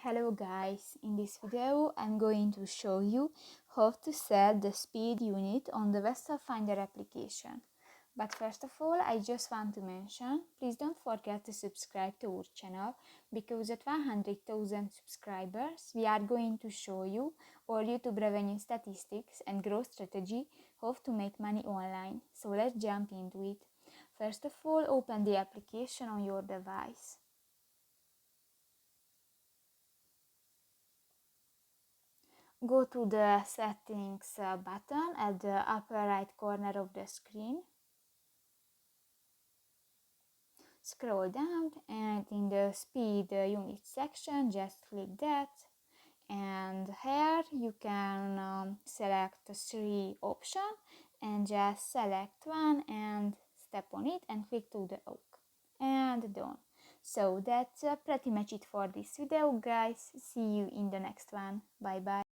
Hello guys, in this video I'm going to show you how to set the speed unit on the VesselFinder application. But first of all, I just want to mention, please don't forget to subscribe to our channel, because at 100,000 subscribers we are going to show you our YouTube revenue statistics and growth strategy, how to make money online. So let's jump into it. First of all, open the application on your device. Go to the settings button at the upper right corner of the screen. Scroll down and in the speed unit section just click that, and here you can select 3 options and just select one and step on it and click to the OK and done. So that's pretty much it for this video guys. See you in the next one. Bye bye.